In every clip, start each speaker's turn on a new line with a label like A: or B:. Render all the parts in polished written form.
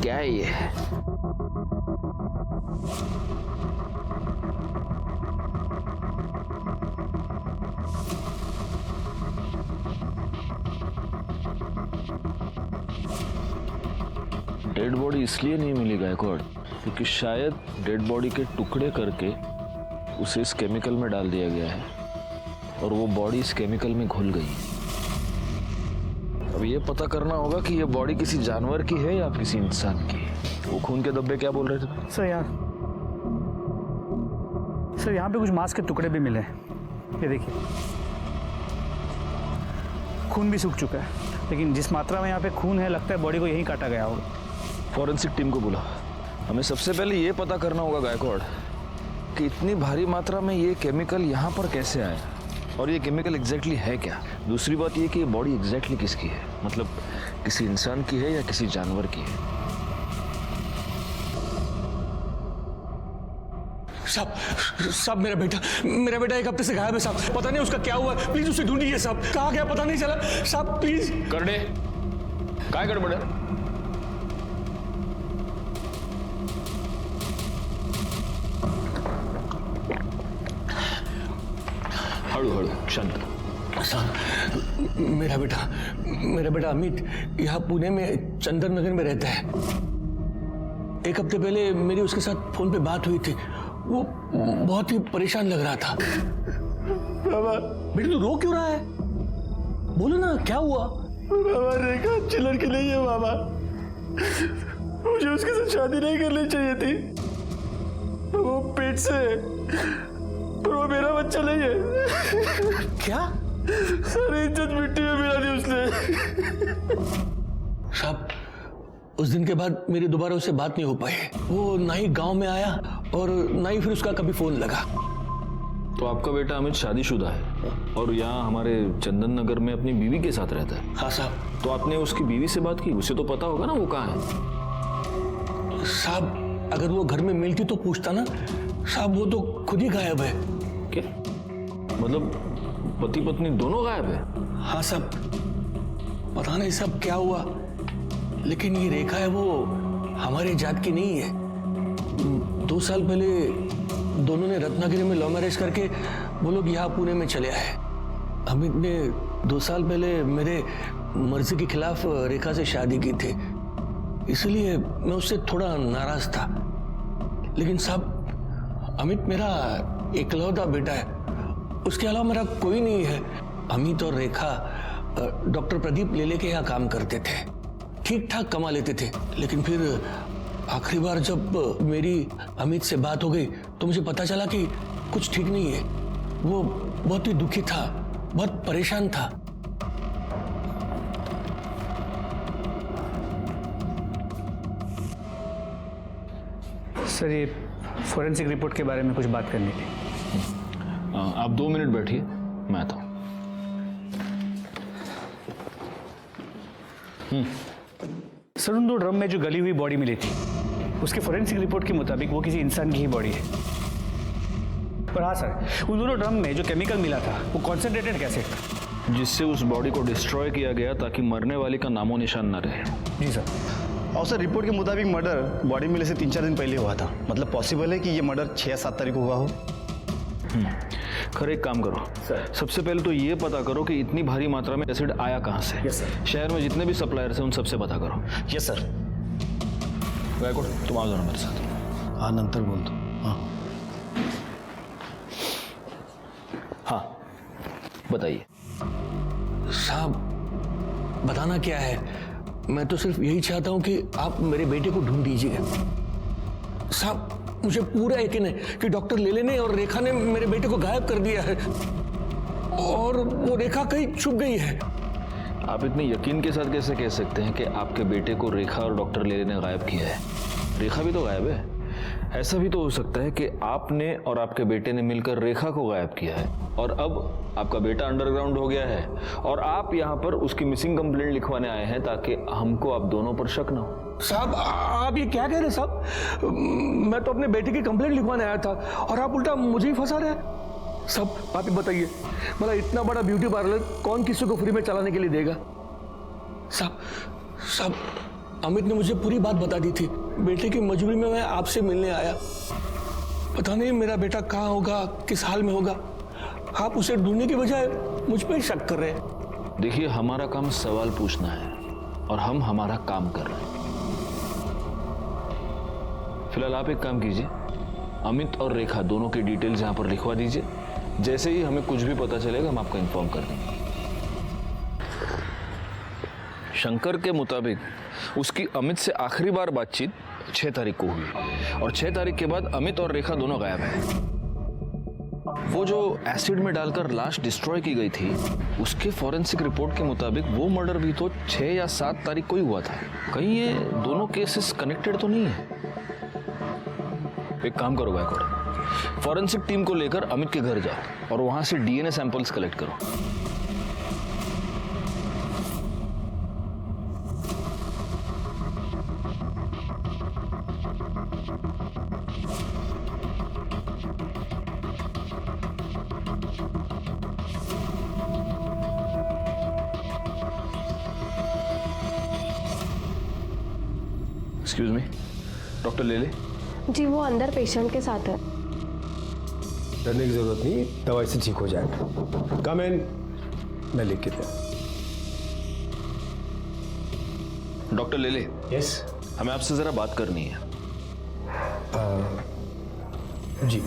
A: क्या है ये? डेड बॉडी इसलिए नहीं मिली गायकवाड़ क्योंकि शायद डेड बॉडी के टुकड़े करके उसे इस केमिकल में डाल दिया गया है और वो बॉडी इस केमिकल में घुल गई। अब ये पता करना होगा कि ये बॉडी किसी जानवर की है या किसी इंसान की। वो खून के धब्बे क्या बोल रहे थे?
B: सर यहाँ पे कुछ मांस के टुकड़े भी मिले हैं। ये देखिए, खून भी सूख चुका है, लेकिन जिस मात्रा में यहाँ पे खून है लगता है बॉडी को यहीं काटा गया होगा।
A: फॉरेंसिक टीम को बुला। हमें सबसे पहले ये पता करना होगा गायकवाड़ कि इतनी भारी मात्रा में ये केमिकल यहाँ पर कैसे आया और ये केमिकल एग्जैक्टली है क्या। दूसरी बात ये कि ये बॉडी एग्जैक्टली किसकी है, मतलब किसी इंसान की है या किसी जानवर की है।
C: साहब मेरा बेटा 1 हफ्ते से गायब है साहब। पता नहीं उसका क्या हुआ, प्लीज उसे ढूंढिए साहब। कहाँ गया पता नहीं चला साहब, प्लीज।
A: करडे काय गड़बड़ है? हड़ू हड़ू शांत।
C: साहब मेरा बेटा अमित यहाँ पुणे में चंदन नगर में रहता है। 1 हफ्ते पहले मेरी उसके साथ फोन पे बात हुई थी। वो बहुत ही परेशान लग रहा था।
D: बाबा
C: बेटा तू रो क्यों रहा है? बोलो ना क्या हुआ?
D: बाबा रेखा अच्छी लड़की नहीं है बाबा। मुझे उसके साथ शादी नहीं करनी चाहिए थी। वो पेट से है और वो मेरा बच्चा नहीं है।
C: क्या?
D: सारी इज्जत मिट्टी में मिला दी उसने।
C: साहब उस दिन के बाद मेरी दोबारा उससे बात नहीं हो पाई। वो ना ही गांव में आया और ना ही फिर उसका कभी फोन लगा।
A: तो आपका बेटा अमित शादीशुदा है और यहाँ हमारे चंदन नगर में अपनी बीवी के साथ रहता है।
C: हाँ साहब।
A: तो आपने उसकी बीवी से बात की? उसे तो पता होगा ना वो कहाँ है।
C: साहब अगर वो घर में मिलती तो पूछता ना। साहब वो तो खुद ही गायब है।
A: क्या मतलब पति पत्नी दोनों गायब है?
C: हाँ साहब, पता नहीं सब क्या हुआ, लेकिन ये रेखा है वो हमारे जात की नहीं है। 2 साल पहले दोनों ने रत्नागिरी में लव मैरिज करके वो लोग यहाँ पुणे में चले आए। अमित ने 2 साल पहले मेरे मर्जी के खिलाफ रेखा से शादी की थी, इसलिए मैं उससे थोड़ा नाराज था। लेकिन साहब अमित मेरा इकलौता बेटा है, उसके अलावा मेरा कोई नहीं है। अमित और रेखा डॉक्टर प्रदीप लेले के यहाँ काम करते थे, ठीक ठाक कमा लेते थे। लेकिन फिर आखिरी बार जब मेरी अमित से बात हो गई तो मुझे पता चला कि कुछ ठीक नहीं है। वो बहुत ही दुखी था, बहुत परेशान था।
B: सर ये फोरेंसिक रिपोर्ट के बारे में कुछ बात करनी थी।
A: आप 2 मिनट बैठिए, मैं आता हूँ।
B: सर उन 2 ड्रम में जो गली हुई बॉडी मिली थी उसके फोरेंसिक रिपोर्ट के मुताबिक वो किसी इंसान की ही बॉडी है। पर हाँ सर, उन दोनों ड्रम में जो केमिकल मिला था वो कॉन्सेंट्रेटेड कैसे था,
A: जिससे उस बॉडी को डिस्ट्रॉय किया गया ताकि मरने वाली का नामो निशान न रहे।
B: जी सर।
D: और सर रिपोर्ट के मुताबिक मर्डर बॉडी मिलने से 3-4 दिन पहले हुआ था। मतलब पॉसिबल है कि ये मर्डर 6 या 7 तारीख को हुआ हो।
A: खैर एक काम करो सर, सबसे पहले तो ये पता करो कि इतनी भारी मात्रा में एसिड आया कहाँ से।
D: Yes sir.
A: शहर में जितने भी सप्लायर्स हैं उन सबसे पता करो।
D: Yes sir.
A: गायकवाड़ तुम आओ जरा मेरे साथ।
D: हाँ नंतर बोल दो।
A: हाँ बताइए।
C: साहब बताना क्या है, मैं तो सिर्फ यही चाहता हूं कि आप मेरे बेटे को ढूंढ दीजिए। साहब मुझे पूरा यकीन है कि डॉक्टर लेले ने और रेखा ने मेरे बेटे को गायब कर दिया है और वो रेखा कहीं छुप गई है।
A: आप इतने यकीन के साथ कैसे कह सकते हैं कि आपके बेटे को रेखा और डॉक्टर लेले ने गायब किया है? रेखा भी तो गायब है। ऐसा भी तो हो सकता है कि आपने और आपके बेटे ने मिलकर रेखा को गायब किया है और अब आपका बेटा अंडरग्राउंड हो गया है और आप यहाँ पर उसकी मिसिंग कंप्लेंट लिखवाने आए हैं ताकि हमको आप दोनों पर शक ना हो।
C: साहब आप ये क्या कह रहे हैं साहब? मैं तो अपने बेटे की कंप्लेंट लिखवाने आया था और आप उल्टा मुझे ही फंसा रहे हैं। सब आप ही बताइए, मतलब इतना बड़ा ब्यूटी पार्लर कौन किसी को फ्री में चलाने के लिए देगा? सब अमित ने मुझे पूरी बात बता दी थी। बेटे की मजबूरी में मैं आपसे मिलने आया। पता नहीं मेरा बेटा कहाँ होगा, किस हाल में होगा। आप उसे ढूंढने की बजाय मुझ पर शक कर रहे हैं।
A: देखिए, हमारा काम सवाल पूछना है और हम हमारा काम कर रहे हैं। फिलहाल आप एक काम कीजिए, अमित और रेखा दोनों की डिटेल्स यहां पर लिखवा दीजिए। जैसे ही हमें कुछ भी पता चलेगा हम आपको इन्फॉर्म कर देंगे। शंकर के मुताबिक उसकी अमित से आखिरी बार बातचीत 6 तारीख को हुई और 6 तारीख के बाद अमित और रेखा दोनों गायब हैं। वो जो एसिड में डालकर लाश डिस्ट्रॉय की गई थी, उसके फॉरेंसिक रिपोर्ट के मुताबिक वो मर्डर भी तो 6 या 7 तारीख को ही हुआ था। कहीं ये दोनों केसेस कनेक्टेड तो नहीं है? एक काम करो गायकवाड़, फॉरेंसिक टीम को लेकर अमित के घर जाओ और वहां से डीएनए सैंपल्स कलेक्ट करो। एक्सक्यूज मी, डॉक्टर ले ले।
E: जी वो अंदर पेशेंट के साथ है।
F: डरने की जरूरत नहीं, दवाई से ठीक हो जाएगा। कम इन, मैं लिख के दे।
A: डॉक्टर ले ले।
F: यस
A: हमें आपसे जरा बात करनी है।
F: जी।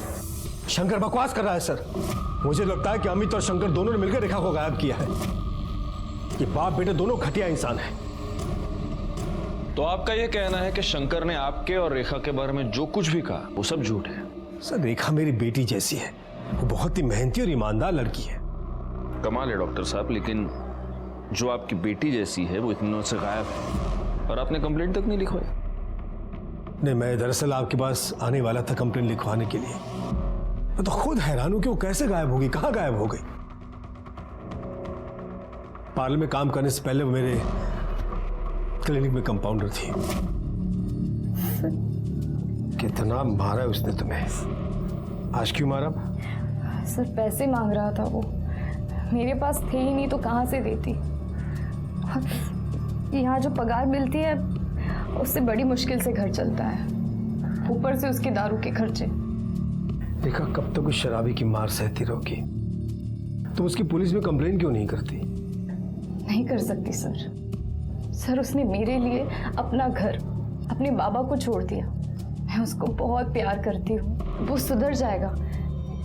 F: शंकर बकवास कर रहा है सर। मुझे लगता है कि अमित और शंकर दोनों ने मिलकर रेखा को गायब किया है। ये बाप बेटे दोनों घटिया इंसान हैं।
A: तो आपका यह कहना है कि शंकर ने आपके और रेखा के बारे में जो कुछ भी कहा वो सब झूठ है?
F: सर, रेखा मेरी बेटी जैसी है। वो बहुत ही मेहनती और ईमानदार लड़की है।
A: कमाल है डॉक्टर साहब, लेकिन जो आपकी बेटी जैसी है वो इतने दिनों से गायब है और आपने कंप्लेंट तक नहीं लिखवाई।
F: नहीं, मैं दरअसल आपके पास आने वाला था कंप्लेंट लिखवाने के लिए। मैं तो खुद हैरान हूं कि वो कैसे गायब होगी, कहां गायब हो गई। पार्लर में काम करने से पहले वो मेरे क्लिनिक में कंपाउंडर थी। कितना मारा है उसने तुम्हें? आज क्यों मारा?
G: सर पैसे मांग रहा था वो, मेरे पास थे ही नहीं तो कहाँ से देती। यहाँ जो पगार मिलती है उससे बड़ी मुश्किल से घर चलता है, ऊपर से उसके दारू के खर्चे।
F: देखा, कब तक उस शराबी की मार सहती रहोगी? तुम उसकी पुलिस में कंप्लेन क्यों नहीं करती?
G: नहीं कर सकती सर। सर उसने मेरे लिए अपना घर, अपने बाबा को छोड़ दिया। मैं उसको बहुत प्यार करती हूँ। वो सुधर जाएगा।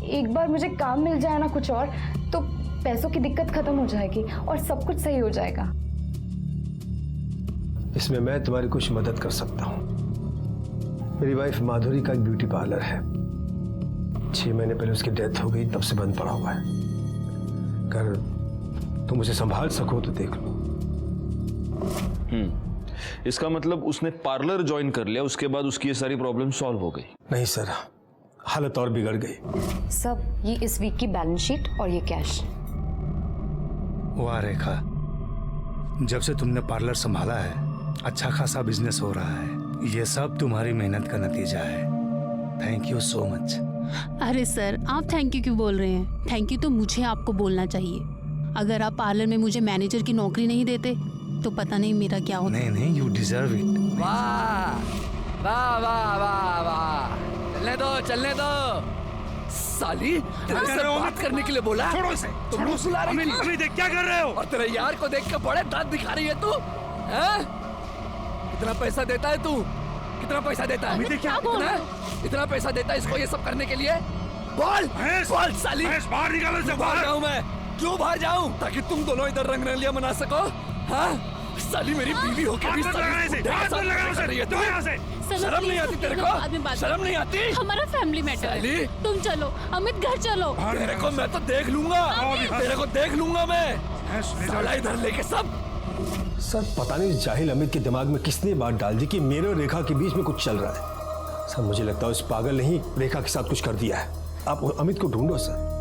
G: एक बार मुझे काम मिल जाए ना कुछ और, तो पैसों की दिक्कत खत्म हो जाएगी और सब कुछ सही हो जाएगा।
F: इसमें मैं तुम्हारी कुछ मदद कर सकता हूँ। मेरी वाइफ माधुरी का एक ब्यूटी पार्लर है। 6 महीने पहले उसकी डेथ हो गई, तब से बंद पड़ा हुआ है। अगर तुम उसे संभाल सको तो देख लो।
A: इसका मतलब उसने पार्लर ज्वाइन कर लिया, उसके बाद उसकी ये सारी प्रॉब्लम सॉल्व हो गई?
F: नहीं सर, हालत और बिगड़ गई।
E: सब ये इस वीक की बैलेंस शीट और ये कैश।
B: वाह रेखा, जब से तुमने पार्लर संभाला है अच्छा खासा बिजनेस हो रहा है। ये सब तुम्हारी मेहनत का नतीजा है। Thank you so much.
H: अरे सर, आप थैंक यू क्यों बोल रहे हैं? थैंक यू तो मुझे आपको बोलना चाहिए। अगर आप पार्लर में मुझे मैनेजर की नौकरी नहीं देते तो पता नहीं मेरा क्या होता।
B: नहीं नहीं, यू डिजर्व इट।
I: वाह वाह वाह वाह वाह, चलने दो साली, तेरे से बात करने के लिए बोला।
B: छोड़ो इसे,
I: तुम बुला रही थी।
B: अभी देख क्या कर रहे हो?
I: और तेरे यार को देख के बड़े दांत दिखा रही है तू, हैं? कितना पैसा देता है तू? कितना पैसा देता है? इतना पैसा देता है इसको ये सब करने के लिए? बोल बोल साली,
B: बाहर निकालो इसे।
I: बाहर जाऊं मैं? क्यों बाहर जाऊं? ताकि तुम दोनों इधर रंग रलिया मना सको? हाँ साली, मेरी बीवी होके भी शर्म नहीं आती तेरे को? शर्म नहीं आती?
H: हमारा फैमिली मैटर है। तुम चलो अमित, घर चलो।
I: तेरे को मैं तो देख लूंगा, तेरे को देख लूंगा मैं। साला इधर लेके सब।
F: सर पता नहीं इस जाहिल अमित के दिमाग में किसने बात डाल दी कि मेरे और रेखा के बीच में कुछ चल रहा है। सर मुझे लगता है उस पागल ने ही रेखा के साथ कुछ कर दिया है। आप अमित को ढूंढो सर।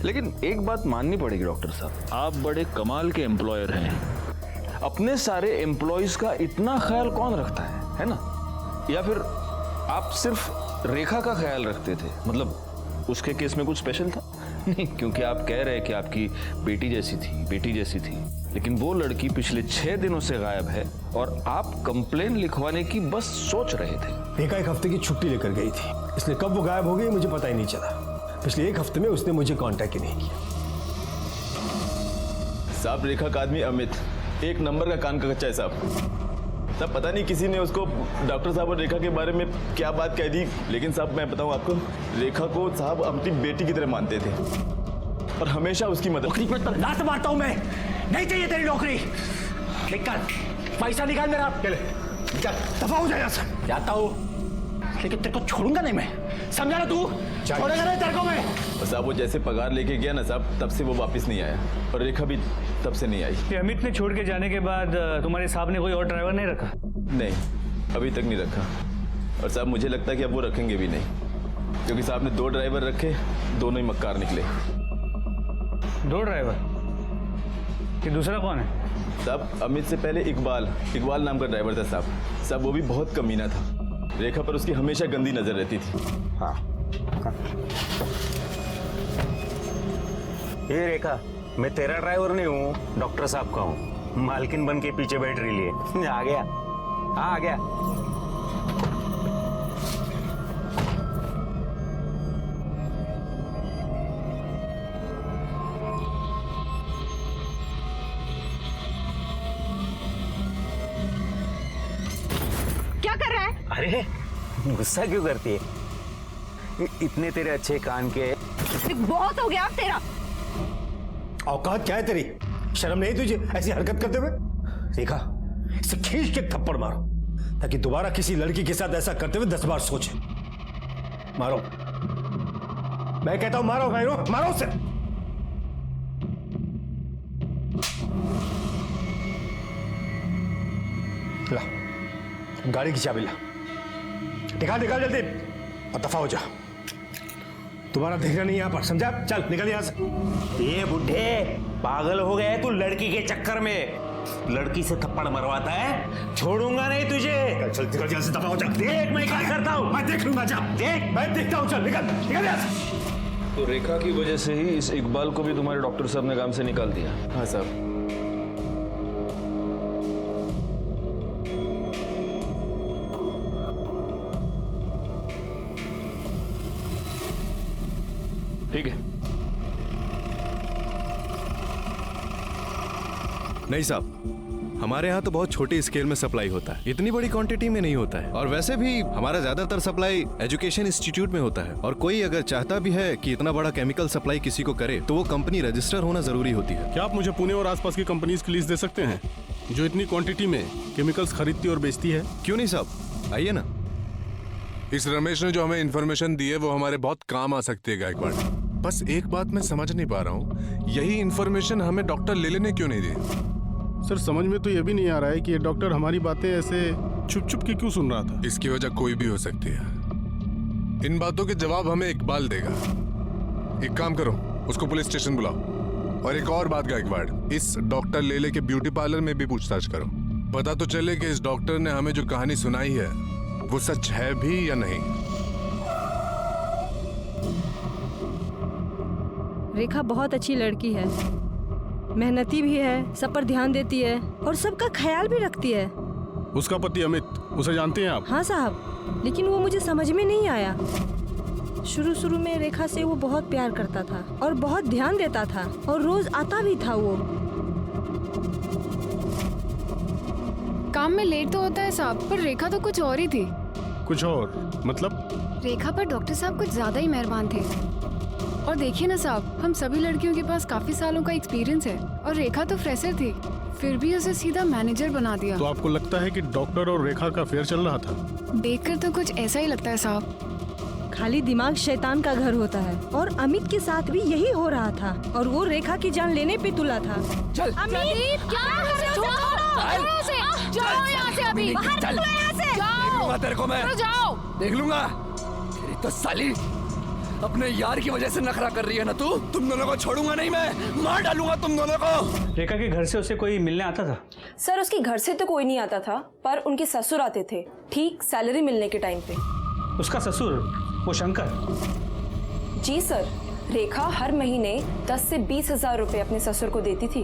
A: लेकिन एक बात माननी पड़ेगी डॉक्टर साहब, आप बड़े कमाल के एम्प्लॉयर हैं। अपने सारे एम्प्लॉयज का इतना ख्याल कौन रखता है ना? या फिर आप सिर्फ रेखा का ख्याल रखते थे? मतलब उसके केस में कुछ स्पेशल था? नहीं, क्योंकि आप कह रहे हैं कि आपकी बेटी जैसी थी, लेकिन वो लड़की पिछले 6 दिनों से गायब है और आप कंप्लेन लिखवाने की बस सोच रहे थे।
F: रेखा 1 हफ्ते की छुट्टी लेकर गई थी, इसलिए कब वो गायब हो गई मुझे पता ही नहीं चला। पिछले 1 हफ्ते में उसने मुझे कांटेक्ट ही नहीं किया।
J: साहब, रेखा का आदमी अमित 1 नंबर का कान का कच्चा है साहब। साहब पता नहीं किसी ने उसको डॉक्टर साहब और रेखा के बारे में क्या बात कह दी, लेकिन साहब मैं बताऊं आपको, रेखा को साहब अपनी बेटी की तरह मानते थे और हमेशा उसकी मदद।
B: नौकरी पर तो लात मारता हूं मैं, नहीं चाहिए तेरी नौकरी। निकल, पैसा निकाल मेरा। दफा हो जाएगा सर। जाता हूं, लेकिन तेरे को छोड़ूंगा नहीं मैं, समझा ना तू? छोड़ेगा नहीं तेरे को मैं।
J: और साहब वो जैसे पगार लेके गया ना साहब, तब से वो वापस नहीं आया और रेखा भी तब से नहीं आई।
B: ये अमित ने छोड़ के जाने के बाद तुम्हारे साहब ने कोई और ड्राइवर नहीं रखा?
J: नहीं, अभी तक नहीं रखा। और साहब मुझे लगता है कि अब वो रखेंगे भी नहीं, क्योंकि साहब ने 2 ड्राइवर रखे, दोनों ही मक्कार निकले।
B: 2 ड्राइवर? ये दूसरा कौन है?
J: साहब अमित से पहले इकबाल नाम का ड्राइवर था साहब। साहब वो भी बहुत कमीना था, रेखा पर उसकी हमेशा गंदी नजर रहती थी।
K: हाँ। ये रेखा, मैं तेरा ड्राइवर नहीं हूँ, डॉक्टर साहब का हूँ। मालकिन बन के पीछे बैठ रही है। आ गया, हाँ आ गया।
G: क्या कर रहा है?
K: अरे गुस्सा क्यों करती है? इतने तेरे अच्छे कान के।
G: बहुत हो गया अब तेरा।
F: औकात क्या है तेरी? शर्म नहीं तुझे ऐसी हरकत करते हुए? रेखा, इसे खींच के थप्पड़ मारो, ताकि दोबारा किसी लड़की के साथ ऐसा करते हुए 10 बार सोचे। मारो, मैं कहता हूं मारो, मारो उसे। ला, गाड़ी की चाबी ला, निकाल जल्दी और दफा हो जा। तुम्हारा देखना नहीं यहाँ पर, समझा? चल निकल यहाँ से।
K: ये बुढ़े पागल हो गए तू लड़की के चक्कर में। लड़की से थप्पड़ मरवाता है, छोड़ूंगा नहीं तुझे।
F: चल निकल यहाँ से, दफा हो जा।
K: देख मैं क्या करता हूँ,
F: मैं देख लूंगा। जा,
K: देख
F: मैं देखता हूँ। चल निकल यहाँ से।
A: तो रेखा की वजह से ही इस इकबाल को भी तुम्हारे डॉक्टर साहब ने काम से निकाल दिया?
J: हाँ साहब।
A: ठीक है।
L: नहीं साहब, हमारे यहाँ तो बहुत छोटी स्केल में सप्लाई होता है, इतनी बड़ी क्वांटिटी में नहीं होता है। और वैसे भी हमारा ज्यादातर सप्लाई एजुकेशन इंस्टीट्यूट में होता है, और कोई अगर चाहता भी है कि इतना बड़ा केमिकल सप्लाई किसी को करे तो वो कंपनी रजिस्टर होना जरूरी होती है।
M: क्या आप मुझे पुणे और आसपास की कंपनीज की लिस्ट दे सकते हैं जो इतनी क्वांटिटी में केमिकल्स खरीदती और बेचती है?
L: क्यों नहीं साहब, आइए ना।
N: इस रमेश ने जो हमें इन्फॉर्मेशन दी है वो हमारे बहुत काम आ सकती है गायकवाड़। बस एक बात मैं समझ नहीं पा रहा हूँ, यही इन्फॉर्मेशन हमें डॉक्टर लेले ने क्यों नहीं दी?
M: सर समझ में तो ये भी नहीं आ रहा है कि ये डॉक्टर हमारी बातें ऐसे छुप छुप के क्यों सुन रहा था।
N: इसकी वजह कोई भी हो सकती है। इन बातों के जवाब हमें इकबाल देगा। एक काम करो, उसको पुलिस स्टेशन बुलाओ। और एक और बात गायकवाड़, इस डॉक्टर लेले के ब्यूटी पार्लर में भी पूछताछ करो। पता तो चले कि इस डॉक्टर ने हमें जो कहानी सुनाई है वो सच है भी या नहीं।
O: रेखा बहुत अच्छी लड़की है, मेहनती भी है, सब पर ध्यान देती है और सबका ख्याल भी रखती है।
M: उसका पति अमित, उसे जानते हैं आप?
O: हाँ साहब, लेकिन वो मुझे समझ में नहीं आया। शुरू में रेखा से वो बहुत प्यार करता था और बहुत ध्यान देता था और रोज आता भी था। वो
G: काम में लेट तो होता है साहब, पर रेखा तो कुछ और ही थी।
M: कुछ और मतलब?
G: रेखा पर डॉक्टर साहब कुछ ज्यादा ही मेहरबान थे। और देखिए ना साहब, हम सभी लड़कियों के पास काफी सालों का एक्सपीरियंस है और रेखा तो फ्रेशर थी, फिर भी उसे सीधा मैनेजर बना दिया।
M: तो आपको लगता है कि डॉक्टर और रेखा का अफेयर चल रहा था?
G: देखकर तो कुछ ऐसा ही लगता है साहब।
O: खाली दिमाग शैतान का घर होता है और अमित के साथ भी यही हो रहा था और वो रेखा की जान लेने पे तुला था।
I: चल
G: अमित, जाओ यहाँ से, अभी बाहर निकलो यहाँ से।
I: देख लूंगा तेरे को मैं,
G: जाओ
I: देख लूंगा। तेरी तो साली अपने यार की वजह से नखरा कर रही है ना तू। तुम दोनों को छोड़ूंगा नहीं मैं, मार डालूंगा तुम दोनों को।
B: रेखा के घर से उसे कोई मिलने आता था?
P: सर उसके घर से तो कोई नहीं आता था, पर उनके ससुर आते थे, ठीक सैलरी मिलने के टाइम पे।
B: उसका ससुर, वो शंकर?
P: जी सर, रेखा हर महीने 10 से 20 हजार रुपए अपने ससुर को देती थी।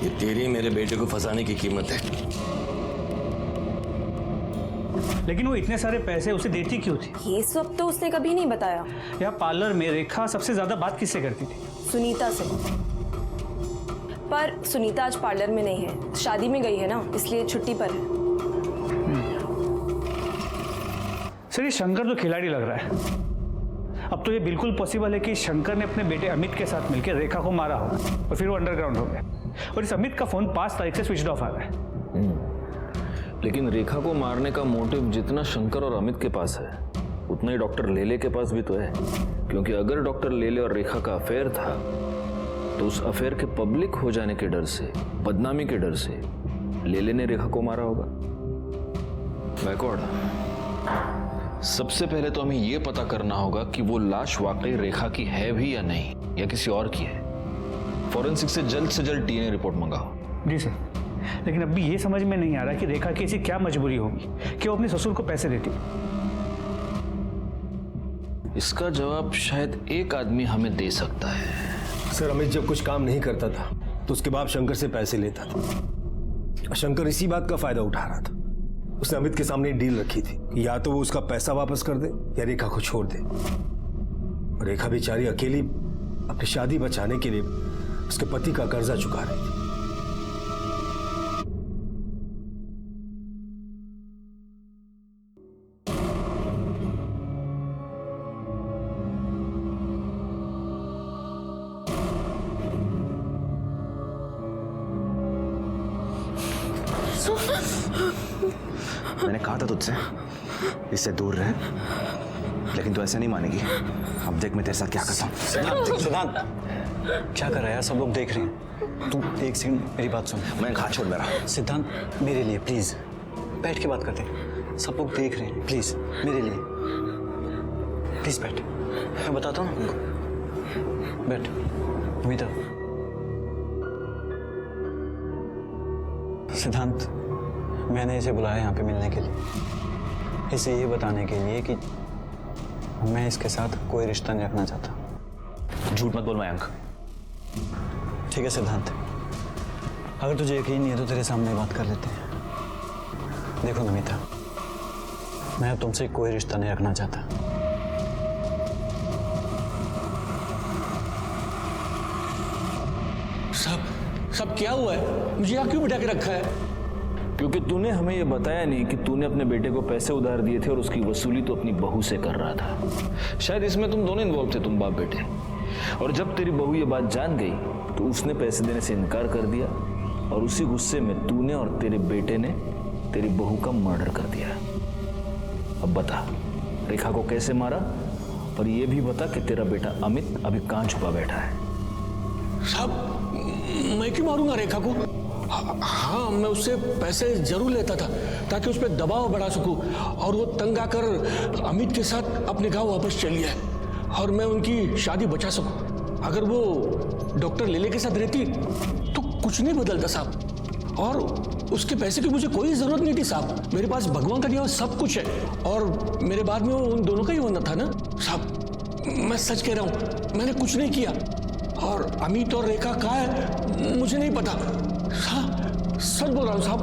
C: ये तेरी मेरे बेटे को फंसाने की कीमत है।
B: लेकिन वो इतने सारे पैसे उसे देती क्यों थी?
P: ये सब तो उसने कभी नहीं बताया।
B: यहाँ पार्लर में रेखा सबसे ज्यादा बात किससे करती थी?
P: सुनीता से। पर सुनीता आज पार्लर में नहीं है, शादी में गई है ना, इसलिए छुट्टी पर है।
B: सर ये शंकर तो खिलाड़ी लग रहा है। अब तो ये बिल्कुल पॉसिबल है कि शंकर ने अपने बेटे अमित के साथ मिलकर रेखा को मारा हो और फिर वो अंडरग्राउंड हो गया। और इस अमित का फोन 5 तारीख से स्विच ऑफ आ रहा है।
A: लेकिन रेखा को मारने का मोटिव जितना शंकर और अमित के पास है उतना ही डॉक्टर लेले के पास भी तो है। क्योंकि अगर डॉक्टर लेले और रेखा का अफेयर था तो उस अफेयर के पब्लिक हो जाने के डर से, बदनामी के डर से लेले ने रेखा को मारा होगा। बैकवर्ड, सबसे पहले तो हमें यह पता करना होगा कि वो लाश वाकई रेखा की है भी या नहीं, या किसी और की है। फॉरेंसिक से जल्द डीएनए रिपोर्ट मंगाओ।
B: जी सर, लेकिन अभी ये समझ में नहीं आ रहा कि रेखा की ऐसी क्या मजबूरी होगी कि वो अपने ससुर को पैसे देती।
A: इसका जवाब शायद एक आदमी हमें दे सकता है।
F: सर, अमित जब कुछ काम नहीं करता था तो उसके बाद शंकर से पैसे लेता था। शंकर इसी बात का फायदा उठा रहा था। उसने अमित के सामने एक डील रखी थी कि या तो वो उसका पैसा वापस कर दे या रेखा को छोड़ दे। रेखा बेचारी अकेली अपनी शादी बचाने के लिए उसके पति का कर्जा चुका रही थी।
Q: मैंने कहा था तुझसे इससे दूर रहे, लेकिन तू ऐसे नहीं मानेगी। अब देख मैं तेरे साथ क्या करता हूँ।
R: सिद्धांत, क्या कर रहा है यार? सब लोग देख रहे हैं। तू एक सेकंड मेरी बात सुन।
Q: मैं हाथ छोड़ दे रहा।
R: सिद्धांत, मेरे लिए प्लीज बैठ के बात करते हैं। सब लोग देख रहे हैं, प्लीज मेरे लिए प्लीज बैठ। मैं बताता हूँ ना, बैठ। अमिता, सिद्धांत, मैंने इसे बुलाया यहाँ पे मिलने के लिए, इसे ये बताने के लिए कि मैं इसके साथ कोई रिश्ता नहीं रखना चाहता।
Q: झूठ मत बोल मयंक।
R: ठीक है सिद्धांत, अगर तुझे यकीन नहीं है तो तेरे सामने बात कर लेते हैं। देखो नमिता, मैं तुमसे कोई रिश्ता नहीं रखना चाहता।
C: सब क्या हुआ है? मुझे यहाँ क्यों बिठा के रखा है?
A: क्योंकि तूने हमें यह बताया नहीं कि तूने अपने बेटे को पैसे उधार दिए थे और उसकी वसूली तो अपनी बहू से कर रहा था। शायद इसमें तुम दोनों इन्वॉल्व थे, तुम बाप बेटे। और जब तेरी बहू ये बात जान गई तो उसने पैसे देने से इनकार कर दिया और उसी गुस्से में तूने और तेरे बेटे ने तेरी बहू का मर्डर कर दिया। अब बता, रेखा को कैसे मारा? और ये भी बता कि तेरा बेटा अमित अभी कहाँ छुपा बैठा है।
C: साहब, मैं क्यों मारूंगा रेखा को? हाँ, मैं उससे पैसे जरूर लेता था ताकि उस पर दबाव बढ़ा सकूं और वो तंग आकर अमित के साथ अपने गांव वापस चली है और मैं उनकी शादी बचा सकूं। अगर वो डॉक्टर लेले के साथ रहती तो कुछ नहीं बदलता साहब। और उसके पैसे की मुझे कोई जरूरत नहीं थी साहब। मेरे पास भगवान का दिया हुआ सब कुछ है और मेरे बाद में वो उन दोनों का ही होना था ना साहब। मैं सच कह रहा हूँ, मैंने कुछ नहीं किया। और अमित और रेखा कहाँ है मुझे नहीं पता। सच बोल रहा हूं साहब।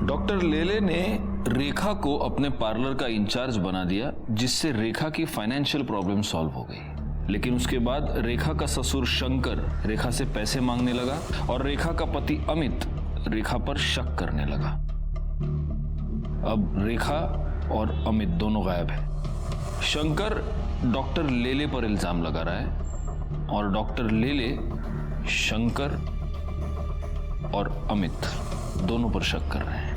A: डॉक्टर लेले ने रेखा को अपने पार्लर का इंचार्ज बना दिया, जिससे रेखा की फाइनेंशियल प्रॉब्लम सॉल्व हो गई। लेकिन उसके बाद रेखा का ससुर शंकर रेखा से पैसे मांगने लगा और रेखा का पति अमित रेखा पर शक करने लगा। अब रेखा और अमित दोनों गायब है। शंकर डॉक्टर लेले पर इल्जाम लगा रहा है और डॉक्टर लेले शंकर और अमित दोनों पर शक कर रहे हैं।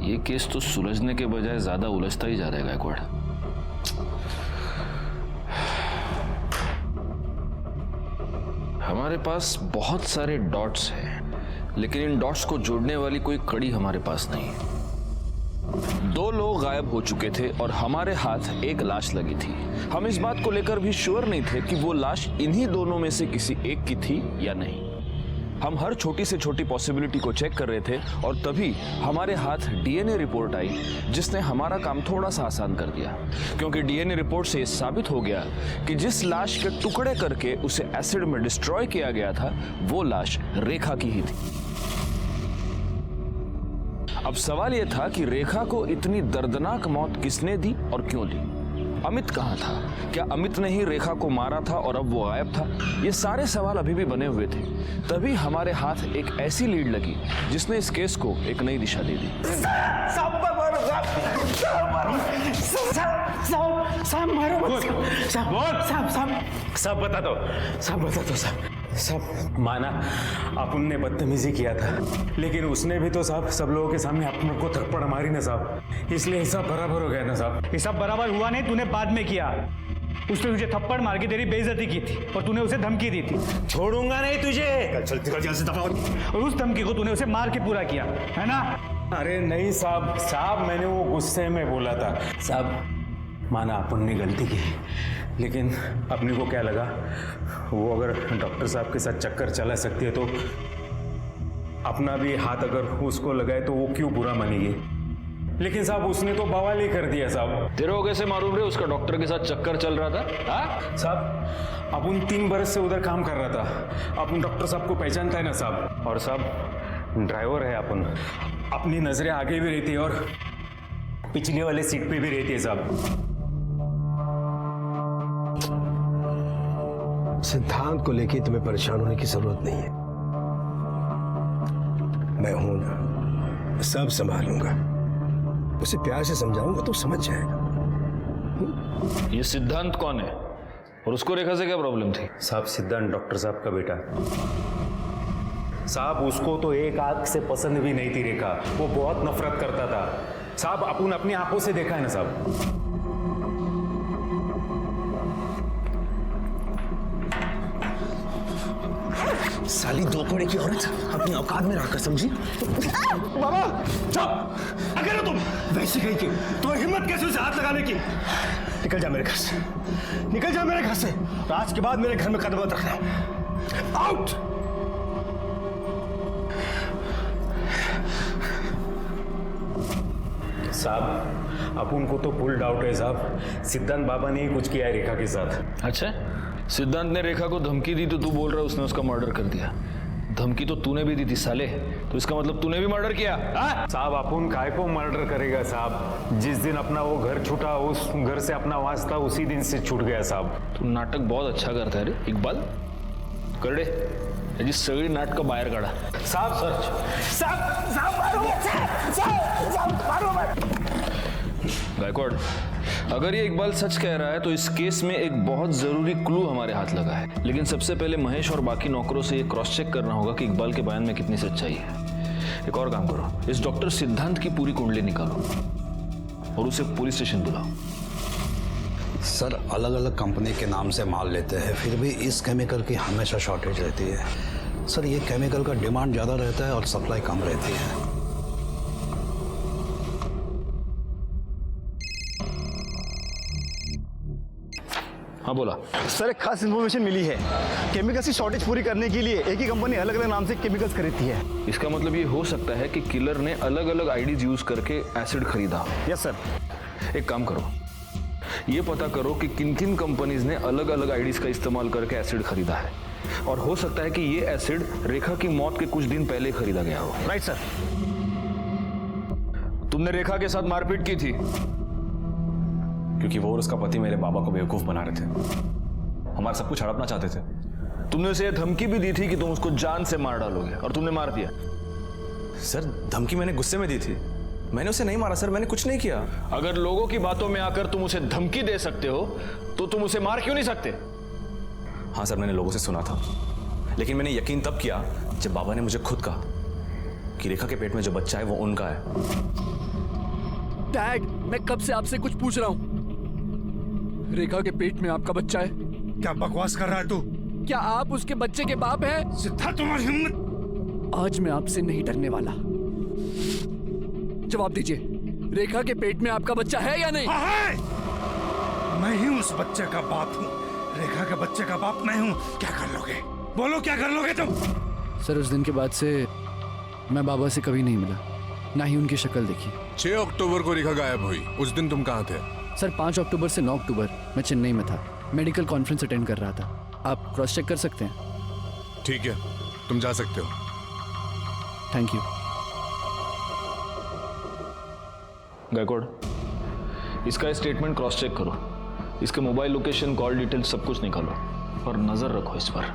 A: ये केस तो सुलझने के बजाय ज्यादा उलझता ही जा रहा है गायकवाड़। हमारे पास बहुत सारे डॉट्स हैं, लेकिन इन डॉट्स को जोड़ने वाली कोई कड़ी हमारे पास नहीं है। 2 लोग गायब हो चुके थे और हमारे हाथ एक लाश लगी थी। हम इस बात को लेकर भी श्योर नहीं थे कि वो लाश इन्हीं दोनों में से किसी एक की थी या नहीं। हम हर छोटी से छोटी पॉसिबिलिटी को चेक कर रहे थे और तभी हमारे हाथ डीएनए रिपोर्ट आई जिसने हमारा काम थोड़ा सा आसान कर दिया, क्योंकि डीएनए रिपोर्ट से साबित हो गया कि जिस लाश के टुकड़े करके उसे एसिड में डिस्ट्रॉय किया गया था वो लाश रेखा की ही थी। अब सवाल यह था कि रेखा को इतनी दर्दनाक मौत किसने दी और क्यों दी? अमित कहाँ था? क्या अमित ने ही रेखा को मारा था और अब वो गायब था? ये सारे सवाल अभी भी बने हुए थे। तभी हमारे हाथ एक ऐसी लीड लगी जिसने इस केस को एक नई दिशा दे दी।
K: सब बता दो साहब। सब माना अपन ने बदतमीजी किया था, लेकिन उसने भी तो साहब सब लोगों के सामने अपन को थप्पड़ मारी ना साहब, इसलिए सब बराबर हो गया ना साहब।
B: ये सब बराबर हुआ नहीं, तूने बाद में किया। उसने तुझे थप्पड़ मार के तेरी बेइज्जती की थी और तूने उसे धमकी दी थी।
K: छोड़ूंगा नहीं तुझे।
B: और उस धमकी को तूने उसे मार के पूरा किया, है ना?
K: अरे नहीं साहब मैंने वो गुस्से में बोला था साहब। माना अपन ने गलती की, लेकिन अपने को क्या लगा वो अगर डॉक्टर साहब के साथ चक्कर चला सकती है तो अपना भी हाथ अगर उसको लगाए तो वो क्यों बुरा मानेगी। लेकिन साहब उसने तो बवाल ही कर दिया साहब।
A: तेरे को कैसे मालूम रे उसका डॉक्टर के साथ चक्कर चल रहा था? हाँ
K: साहब अपन 3 बरस से उधर काम कर रहा था, अपन डॉक्टर साहब को पहचानता है ना साहब। और साहब ड्राइवर है अपन, अपनी नजरें आगे भी रहती है और पिछले वाले सीट पे भी रहती है साहब।
F: सिद्धांत को लेके तुम्हें परेशान होने की जरूरत नहीं है। मैं हूं ना, सब संभालूंगा। उसे प्यार से समझाऊंगा तो समझ जाएगा।
A: ये सिद्धांत कौन है और उसको रेखा से क्या प्रॉब्लम थी?
K: साहब सिद्धांत डॉक्टर साहब का बेटा साहब। उसको तो एक आंख से पसंद भी नहीं थी रेखा, वो बहुत नफरत करता था साहब। अपन अपनी आंखों से देखा है ना साहब।
Q: साली 2 कौड़े की औरत अपनी औकात में रहकर, समझी?
D: बाबा चुप! अगर हो तुम वैसे कहीं की तुम्हें हिम्मत कैसे उसे हाथ लगाने की? निकल जा मेरे घर से, निकल जा मेरे घर से। आज के बाद मेरे घर में कदम मत रखना। आउट!
K: साहब अपन को तो फुल डाउट है साहब, सिद्धांत बाबा ने ही कुछ किया है रेखा के साथ।
A: अच्छा, सिद्धांत ने रेखा को धमकी दी तो तू बोल रहा है उसने उसका मर्डर कर दिया। धमकी तो तूने भी दी थी साले, तो इसका मतलब तूने भी मर्डर किया?
K: साहब अपन काय को मर्डर करेगा साहब? जिस दिन अपना वो घर छूटा, उस घर से अपना वास्ता उसी दिन से छूट गया साहब।
A: तू नाटक बहुत अच्छा करता है रे इकबाल। करडे याची सगळी नाटकं बाहेर काढा।
K: साहब
A: गायकवाड़, अगर ये इकबाल सच कह रहा है तो इस केस में एक बहुत जरूरी क्लू हमारे हाथ लगा है। लेकिन सबसे पहले महेश और बाकी नौकरों से ये क्रॉस चेक करना होगा कि इकबाल के बयान में कितनी सच्चाई है। एक और काम करो, इस डॉक्टर सिद्धांत की पूरी कुंडली निकालो और उसे पुलिस स्टेशन बुलाओ।
S: सर अलग अलग कंपनी के नाम से माल लेते हैं, फिर भी इस केमिकल की हमेशा शॉर्टेज रहती है। सर ये केमिकल का डिमांड ज़्यादा रहता है और सप्लाई कम रहती है।
A: हाँ बोला
D: सर, एक खास इन्फॉर्मेशन मिली है। केमिकल्स की शॉर्टेज पूरी करने के लिए एक ही कंपनी अलग अलग नाम से केमिकल्स खरीदती है।
A: इसका मतलब ये हो सकता है कि किलर ने अलग अलग आईडीज यूज करके एसिड खरीदा।
D: Yes sir.
A: एक काम करो, ये पता करो कि किन किन कंपनीज ने अलग अलग आईडीज का इस्तेमाल करके एसिड खरीदा है, और हो सकता है कि ये एसिड रेखा की मौत के कुछ दिन पहले खरीदा गया हो।
D: Right sir.
A: तुमने रेखा के साथ मारपीट की थी
Q: क्योंकि वो और उसका पति मेरे बाबा को बेवकूफ बना रहे थे, हमारा सब कुछ हड़पना चाहते थे।
A: तुमने उसे यह धमकी भी दी थी कि तुम उसको जान से मार डालोगे, और तुमने मार दिया।
Q: सर धमकी मैंने गुस्से में दी थी, मैंने उसे नहीं मारा सर, मैंने कुछ नहीं किया।
A: अगर लोगों की बातों में आकर तुम उसे धमकी दे सकते हो तो तुम उसे मार क्यों नहीं सकते?
Q: हाँ सर, मैंने लोगों से सुना था, लेकिन मैंने यकीन तब किया जब बाबा ने मुझे खुद कहा कि रेखा के पेट में जो बच्चा है वो उनका है।
I: डैड, मैं कब से आपसे कुछ पूछ रहा हूँ। रेखा के पेट में आपका बच्चा है?
T: क्या बकवास कर रहा है तू?
I: क्या आप उसके बच्चे के बाप हैं?
T: सिद्धार्थ, तुम्हारी हिम्मत!
I: आज मैं आपसे नहीं डरने वाला। जवाब दीजिए, रेखा के पेट में आपका बच्चा है या नहीं?
T: हाँ है। मैं ही उस बच्चे का बाप हूँ, रेखा के बच्चे का बाप नहीं हूँ। क्या कर लोगे? बोलो क्या कर लोगे तुम?
I: सर उस दिन के बाद से मैं बाबा से कभी नहीं मिला, ना ही उनकी शक्ल देखी।
N: 6 अक्टूबर को रेखा गायब हुई, उस दिन तुम कहाँ थे?
I: सर 5 अक्टूबर से 9 अक्टूबर मैं चेन्नई में था, मेडिकल कॉन्फ्रेंस अटेंड कर रहा था। आप क्रॉस चेक कर सकते हैं।
N: ठीक है, तुम जा सकते हो।
I: Thank you.
A: गायकवाड़, इसका स्टेटमेंट क्रॉस चेक करो, इसके मोबाइल लोकेशन, कॉल डिटेल सब कुछ निकालो और नजर रखो इस पर।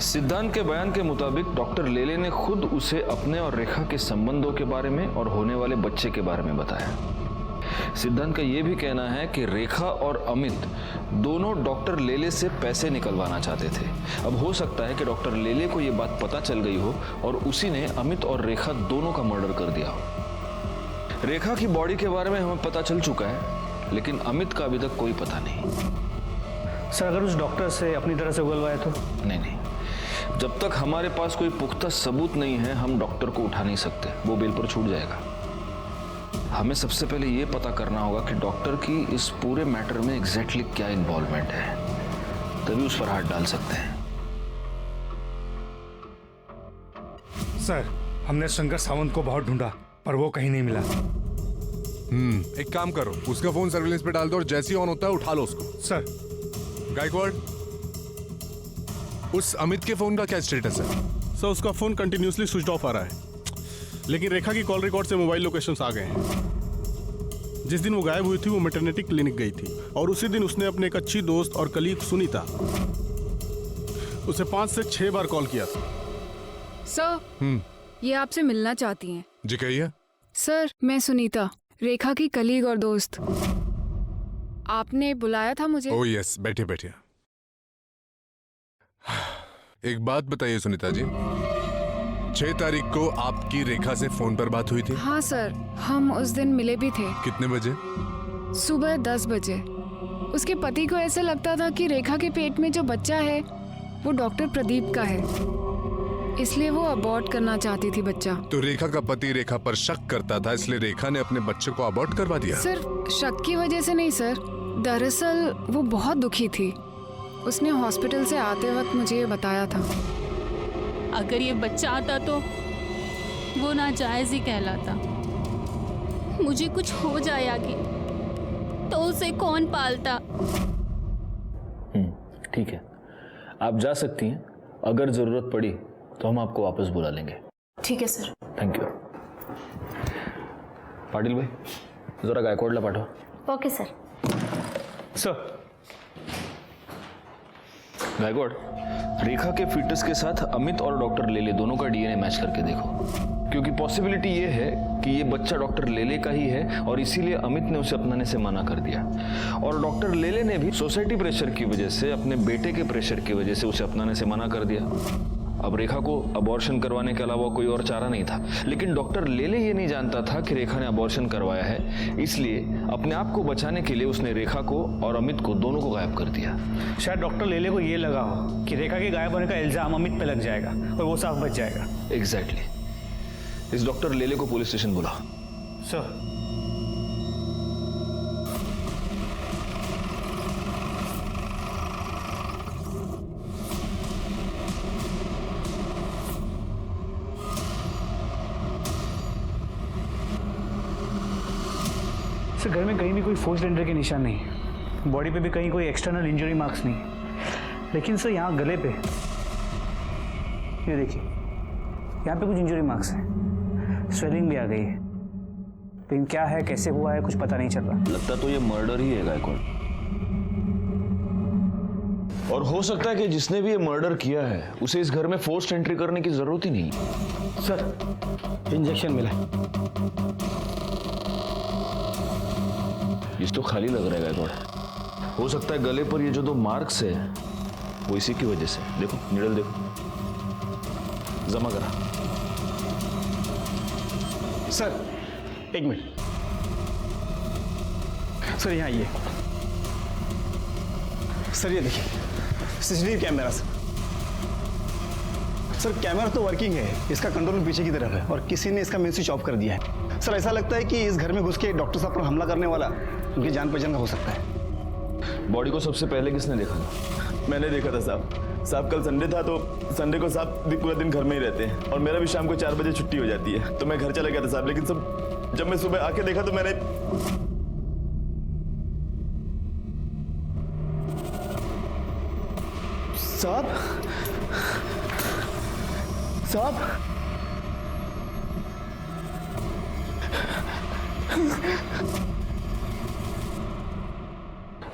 A: सिद्धांत के बयान के मुताबिक डॉक्टर लेले ने खुद उसे अपने और रेखा के संबंधों के बारे में और होने वाले बच्चे के बारे में बताया। सिद्धांत का यह भी कहना है कि रेखा और अमित दोनों डॉक्टर लेले से पैसे निकलवाना चाहते थे। अब हो सकता है कि डॉक्टर लेले को यह बात पता चल गई हो और उसी ने अमित और रेखा दोनों का मर्डर कर दिया हो। रेखा की बॉडी के बारे में हमें पता चल चुका है, लेकिन अमित का अभी तक कोई पता नहीं।
B: सर अगर उस डॉक्टर से अपनी तरह से उगलवाया तो?
A: नहीं, जब तक हमारे पास कोई पुख्ता सबूत नहीं है हम डॉक्टर को उठा नहीं सकते, वो बेल पर छूट जाएगा। हमें सबसे पहले ये पता करना होगा कि डॉक्टर की इस पूरे मैटर में एग्जैक्टली क्या इन्वॉल्वमेंट है, तभी उस पर हाथ डाल सकते हैं।
T: सर हमने शंकर सावंत को बहुत ढूंढा पर वो कहीं नहीं मिला।
N: एक काम करो, उसका फोन सर्विलेंस पे डाल दो और जैसे ही ऑन होता है उठा लो उसको।
T: सर।
N: गायकवाड़, उस अमित के फोन का क्या स्टेटस है?
M: सर उसका फोन कंटिन्यूसली स्विच ऑफ आ रहा है, लेकिन रेखा की कॉल रिकॉर्ड से मोबाइल लोकेशंस आ गए हैं। जिस दिन वो गायब हुई थी वो मैटरनिटी क्लिनिक गई थी और उसी दिन उसने अपने एक अच्छी दोस्त और कलीग सुनीता उसे 5 से 6 बार कॉल किया था।
U: सर ये आपसे मिलना चाहती हैं।
N: जी कहिए।
U: सर मैं सुनीता, रेखा की कलीग और दोस्त। आपने बुलाया था मुझे।
N: ओह यस, बैठिए बैठिए। एक बात बताइए सुनीता जी, 6 तारीख को आपकी रेखा से फोन पर बात हुई थी?
U: हाँ सर, हम उस दिन मिले भी थे।
N: कितने बजे?
U: सुबह 10 बजे। उसके पति को ऐसा लगता था कि रेखा के पेट में जो बच्चा है वो डॉक्टर प्रदीप का है, इसलिए वो अबॉर्ट करना चाहती थी बच्चा।
N: तो रेखा का पति रेखा पर शक करता था, इसलिए रेखा ने अपने बच्चे को अबॉर्ट करवा दिया?
U: सर शक की वजह से नहीं सर, दरअसल वो बहुत दुखी थी। उसने हॉस्पिटल से आते वक्त मुझे ये बताया था।
H: अगर ये बच्चा आता तो वो नाजायज ही कहलाता। मुझे कुछ हो जाए आगे तो उसे कौन पालता?
A: ठीक है, आप जा सकती हैं। अगर जरूरत पड़ी तो हम आपको वापस बुला लेंगे।
E: ठीक है सर।
A: Thank you. पाटिल भाई जरा गायकवाड़ला पाठव।
E: Okay sir.
B: सर।
A: गायकवाड़, रेखा के फीटस के साथ अमित और डॉक्टर लेले दोनों का डीएनए मैच करके देखो, क्योंकि पॉसिबिलिटी ये है कि ये बच्चा डॉक्टर लेले का ही है और इसीलिए अमित ने उसे अपनाने से मना कर दिया। और डॉक्टर लेले ने भी सोसाइटी प्रेशर की वजह से, अपने बेटे के प्रेशर की वजह से उसे अपनाने से मना कर दिया। अब रेखा को अबॉर्शन करवाने के अलावा कोई और चारा नहीं था, लेकिन डॉक्टर लेले ये नहीं जानता था कि रेखा ने अबॉर्शन करवाया है, इसलिए अपने आप को बचाने के लिए उसने रेखा को और अमित को दोनों को गायब कर दिया।
B: शायद डॉक्टर लेले को ये लगा हो कि रेखा के गायब होने का इल्जाम अमित पे लग जाएगा और वो साफ बच जाएगा।
A: एग्जैक्टली। इस डॉक्टर लेले को पुलिस स्टेशन बुला।
B: सर। सर घर में कहीं भी कोई फोर्स्ड एंट्री के निशान नहीं, बॉडी पे भी कहीं कोई एक्सटर्नल इंजरी मार्क्स नहीं, लेकिन सर यहाँ गले पे ये देखिए, यहाँ पे कुछ इंजरी मार्क्स हैं, स्वेलिंग भी आ गई है, लेकिन क्या है कैसे हुआ है कुछ पता नहीं चल रहा।
A: लगता तो ये मर्डर ही है गायकवाड़, और हो सकता है कि जिसने भी ये मर्डर किया है उसे इस घर में फोर्स्ड एंट्री करने की जरूरत ही नहीं।
F: सर इंजेक्शन मिला।
A: इस तो खाली लग रहा है गायकवाड़। हो सकता है गले पर ये जो 2 मार्क्स है वो इसी की वजह से। देखो निडल देखो, जमा करा।
D: सर 1 मिनट सर, यहाँ आइए सर, ये देखिए सीसीटीवी कैमरा। सर कैमरा तो वर्किंग है, इसका कंट्रोल पीछे की तरफ है और किसी ने इसका मेन स्विच ऑफ कर दिया है। सर ऐसा लगता है कि इस घर में घुस के डॉक्टर साहब पर हमला करने वाला उनकी जान पहचान का हो सकता है।
A: बॉडी को सबसे पहले किसने देखा था?
J: मैंने देखा था साहब। साहब कल संडे था तो संडे को साहब पूरा दिन घर में ही रहते हैं और मेरा भी शाम को 4 बजे छुट्टी हो जाती है, तो मैं घर चला गया था साहब। लेकिन सब जब मैं सुबह आके देखा तो मैंने साहब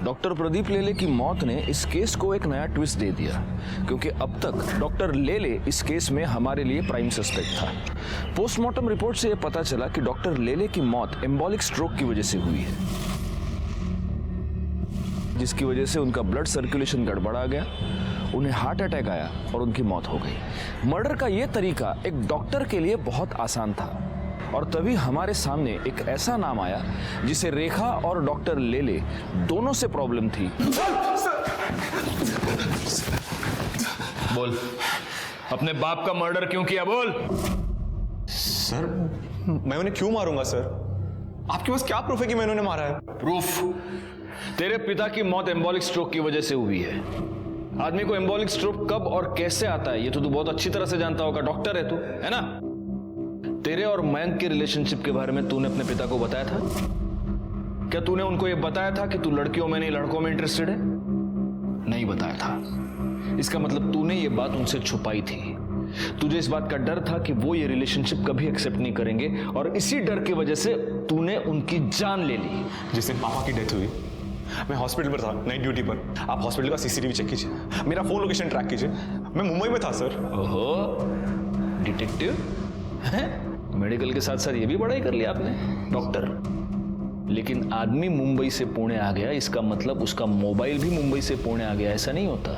A: डॉक्टर प्रदीप लेले की मौत ने इस केस को एक नया ट्विस्ट दे दिया, क्योंकि अब तक डॉक्टर लेले इस केस में हमारे लिए प्राइम सस्पेक्ट था। पोस्टमार्टम रिपोर्ट से यह पता चला कि डॉक्टर लेले की मौत एम्बोलिक स्ट्रोक की वजह से हुई है, जिसकी वजह से उनका ब्लड सर्कुलेशन गड़बड़ा गया, उन्हें हार्ट अटैक आया और उनकी मौत हो गई। मर्डर का यह तरीका एक डॉक्टर के लिए बहुत आसान था, और तभी हमारे सामने एक ऐसा नाम आया जिसे रेखा और डॉक्टर लेले दोनों से प्रॉब्लम थी। बोल, अपने बाप का मर्डर क्यों किया? बोल।
J: सर, मैं उन्हें क्यों मारूंगा सर? आपके पास क्या प्रूफ है कि मैंने उन्हें मारा है?
A: प्रूफ? तेरे पिता की मौत एम्बोलिक स्ट्रोक की वजह से हुई है। आदमी को एम्बोलिक स्ट्रोक कब और कैसे आता है ये तो तू बहुत अच्छी तरह से जानता होगा, डॉक्टर है तू, है ना? तेरे और मयंक के रिलेशनशिप के बारे में तूने अपने पिता को बताया था? क्या तूने उनको यह बताया था कि तू लड़कियों में नहीं लड़कों में इंटरेस्टेड है? नहीं बताया था। इसका मतलब तूने ये बात उनसे छुपाई थी। तुझे इस बात का डर था कि वो ये रिलेशनशिप कभी एक्सेप्ट नहीं करेंगे, और इसी डर की वजह से तूने उनकी जान ले ली।
J: जिस दिन पापा की डेथ हुई मैं हॉस्पिटल पर था, नाइट ड्यूटी पर। आप हॉस्पिटल का सीसीटीवी चेक कीजिए, मेरा फोन लोकेशन ट्रैक कीजिए। मैं मुंबई में था सर।
A: ओहो, डिटेक्टिव हैं? मेडिकल के साथ साथ ये भी पढ़ाई कर लिया आपने, डॉक्टर। लेकिन आदमी मुंबई से पुणे आ गया, इसका मतलब उसका मोबाइल भी मुंबई से पुणे आ गया, ऐसा नहीं होता।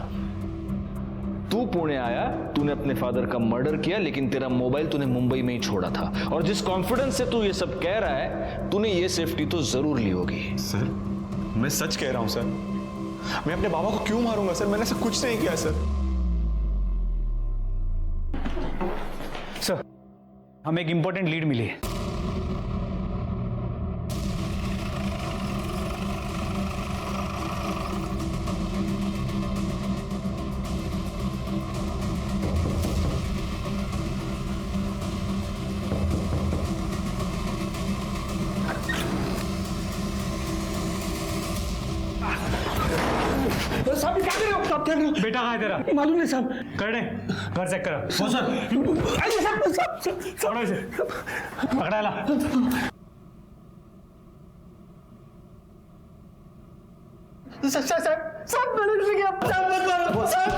A: तू पुणे आया, तूने अपने फादर का मर्डर किया, लेकिन तेरा मोबाइल तूने मुंबई में ही छोड़ा था। और जिस कॉन्फिडेंस से तू ये सब कह रहा है, तूने ये सेफ्टी तो जरूर ली होगी।
J: सर, मैं सच कह रहा हूं सर। मैं अपने बाबा को क्यों मारूंगा सर? मैंने ऐसा कुछ नहीं किया सर।
B: सर, हमें एक इंपॉर्टेंट लीड मिली है।
D: साहब क्या कर रहे हो? आप क्या कर रहे हो?
B: बेटा कहाँ है तेरा?
D: मालूम नहीं साहब।
B: कर दे, घर चेक करा। पकड़ा ला।
D: साहब मैंने कुछ किया। साहब मत मारो। साहब